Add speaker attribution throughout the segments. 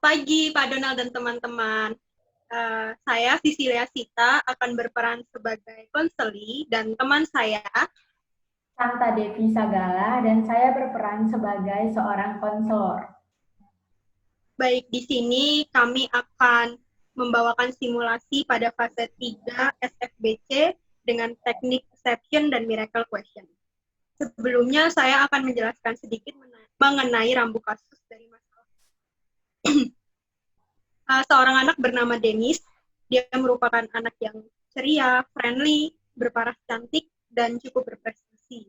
Speaker 1: pagi, Pak Donald dan teman-teman. Saya, Sisilia Sita, akan berperan sebagai konseli dan teman saya,
Speaker 2: Santa Devi Sagala, dan saya berperan sebagai seorang konselor.
Speaker 1: baik di sini kami akan membawakan simulasi pada fase 3 SFBC dengan teknik exception dan miracle question. Sebelumnya saya akan menjelaskan sedikit mengenai rambu kasus dari masalah. Seorang anak bernama Dennis, dia merupakan anak yang ceria, friendly, berparas cantik, dan cukup berprestasi.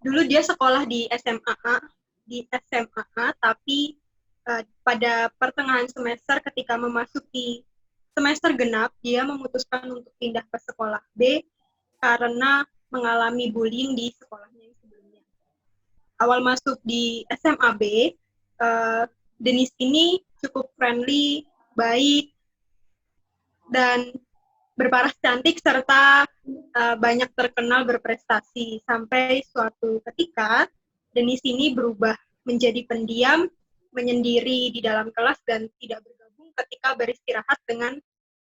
Speaker 1: Dulu dia sekolah di SMA, tapi pada pertengahan semester ketika memasuki semester genap, dia memutuskan untuk pindah ke sekolah B karena mengalami bullying di sekolahnya yang sebelumnya. Awal masuk di SMA B, Dennis ini cukup friendly, baik, dan berparas cantik serta banyak terkenal berprestasi. Sampai suatu ketika, Dennis ini berubah menjadi pendiam, menyendiri di dalam kelas dan tidak bergabung ketika beristirahat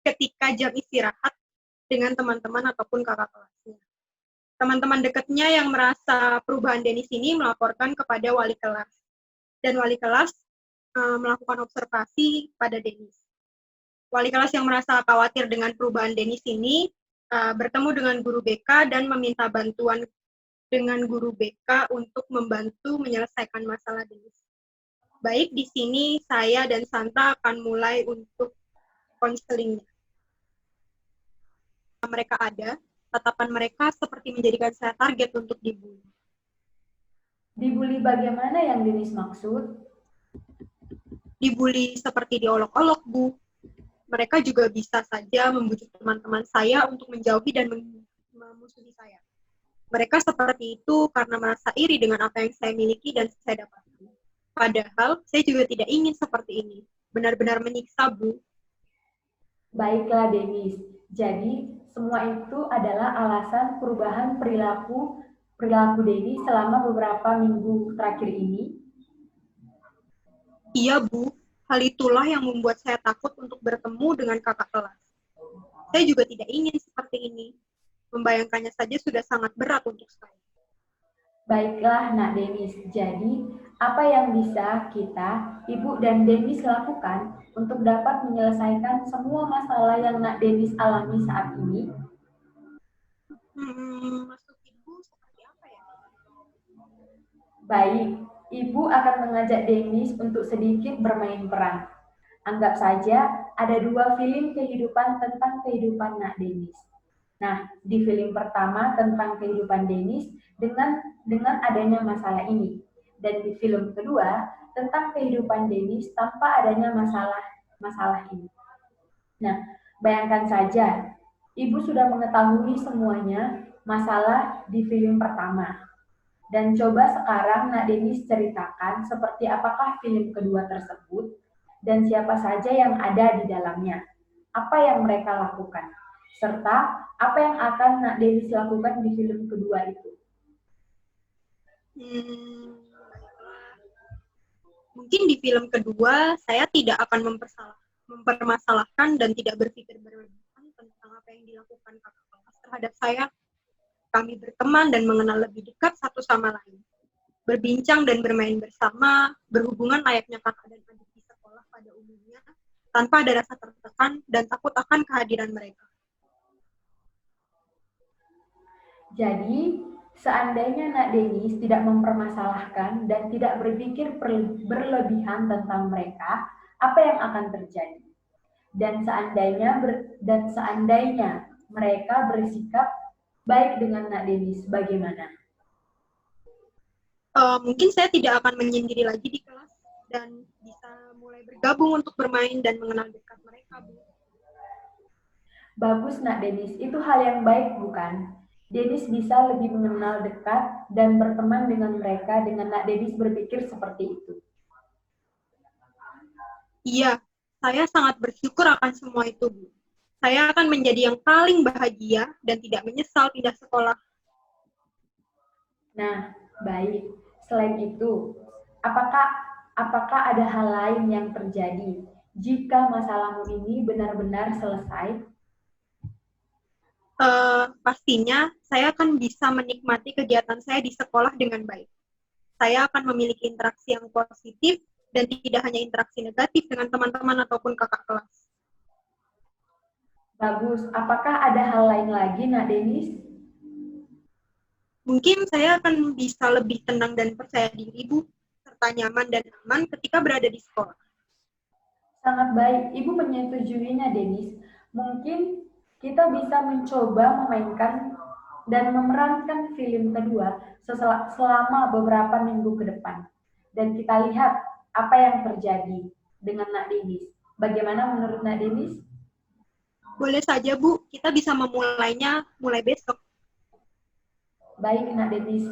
Speaker 1: ketika jam istirahat dengan teman-teman ataupun kakak kelasnya. Teman-teman dekatnya yang merasa perubahan Dennis ini melaporkan kepada wali kelas. Dan wali kelas melakukan observasi pada Dennis. Wali kelas yang merasa khawatir dengan perubahan Dennis ini bertemu dengan guru BK dan meminta bantuan dengan guru BK untuk membantu menyelesaikan masalah Dennis. Baik, di sini saya dan Santa akan mulai untuk konselingnya. Mereka ada, tatapan mereka seperti menjadikan saya target untuk dibully.
Speaker 2: Dibully bagaimana yang Dennis maksud?
Speaker 1: Dibully seperti diolok-olok, Bu. Mereka juga bisa saja membujuk teman-teman saya untuk menjauhi dan memusuhi saya. Mereka seperti itu karena merasa iri dengan apa yang saya miliki dan saya dapatkan. Padahal, saya juga tidak ingin seperti ini. Benar-benar menyiksa, Bu.
Speaker 2: Baiklah, Dennis. Jadi, semua itu adalah alasan perubahan perilaku Dennis selama beberapa minggu terakhir ini.
Speaker 1: Iya, Bu. Hal itulah yang membuat saya takut untuk bertemu dengan kakak kelas. Saya juga tidak ingin seperti ini. Membayangkannya saja sudah sangat berat untuk saya.
Speaker 2: Baiklah, Nak Dennis. Jadi, apa yang bisa kita, Ibu dan Dennis lakukan untuk dapat menyelesaikan semua masalah yang Nak Dennis alami saat ini?
Speaker 1: Maksud Ibu seperti apa ya?
Speaker 2: Baik, Ibu akan mengajak Dennis untuk sedikit bermain peran. Anggap saja ada 2 film kehidupan tentang kehidupan Nak Dennis. Nah, di film pertama tentang kehidupan Dennis dengan adanya masalah ini. Dan di film kedua tentang kehidupan Dennis tanpa adanya masalah ini. Nah, bayangkan saja, Ibu sudah mengetahui semuanya masalah di film pertama. Dan coba sekarang Nak Dennis ceritakan seperti apakah film kedua tersebut dan siapa saja yang ada di dalamnya. Apa yang mereka lakukan. Serta apa yang akan Nak Dennis lakukan di film kedua itu.
Speaker 1: Mungkin di film kedua saya tidak akan mempermasalahkan dan tidak berpikir berlebihan tentang apa yang dilakukan kakak kelas terhadap saya. Kami berteman dan mengenal lebih dekat satu sama lain. Berbincang dan bermain bersama, berhubungan layaknya kakak dan adik di sekolah pada umumnya, tanpa ada rasa tertekan dan takut akan kehadiran mereka.
Speaker 2: Jadi, seandainya Nak Dennis tidak mempermasalahkan dan tidak berpikir berlebihan tentang mereka, apa yang akan terjadi? Dan seandainya mereka bersikap baik dengan Nak Dennis, bagaimana?
Speaker 1: Mungkin saya tidak akan menyendiri lagi di kelas dan bisa mulai bergabung untuk bermain dan mengenal dekat mereka, Bu.
Speaker 2: Bagus, Nak Dennis. Itu hal yang baik, bukan? Dennis bisa lebih mengenal dekat dan berteman dengan mereka dengan Nak Dennis berpikir seperti itu.
Speaker 1: Iya, saya sangat bersyukur akan semua itu, Bu. Saya akan menjadi yang paling bahagia dan tidak menyesal pindah sekolah.
Speaker 2: Nah, baik. Selain itu, apakah ada hal lain yang terjadi jika masalahmu ini benar-benar selesai?
Speaker 1: Pastinya saya akan bisa menikmati kegiatan saya di sekolah dengan baik. Saya akan memiliki interaksi yang positif dan tidak hanya interaksi negatif dengan teman-teman ataupun kakak kelas.
Speaker 2: Bagus. Apakah ada hal lain lagi, Nak Denis?
Speaker 1: Mungkin saya akan bisa lebih tenang dan percaya diri, Bu, serta nyaman dan aman ketika berada di sekolah.
Speaker 2: Sangat baik. Ibu menyetujuinya, Denis. Mungkin kita bisa mencoba memainkan dan memerankan film kedua selama beberapa minggu ke depan. Dan kita lihat apa yang terjadi dengan Nak Denis. Bagaimana menurut Nak Denis?
Speaker 1: Boleh saja, Bu, kita bisa memulainya mulai besok.
Speaker 2: Baik, Nak Denis.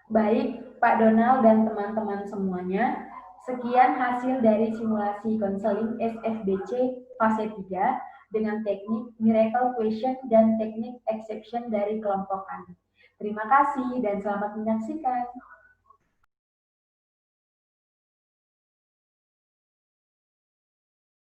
Speaker 2: Baik, Pak Donald dan teman-teman semuanya. Sekian hasil dari simulasi konseling SFBC fase 3 dengan teknik miracle question dan teknik exception dari kelompok kami. Terima kasih dan selamat menyaksikan.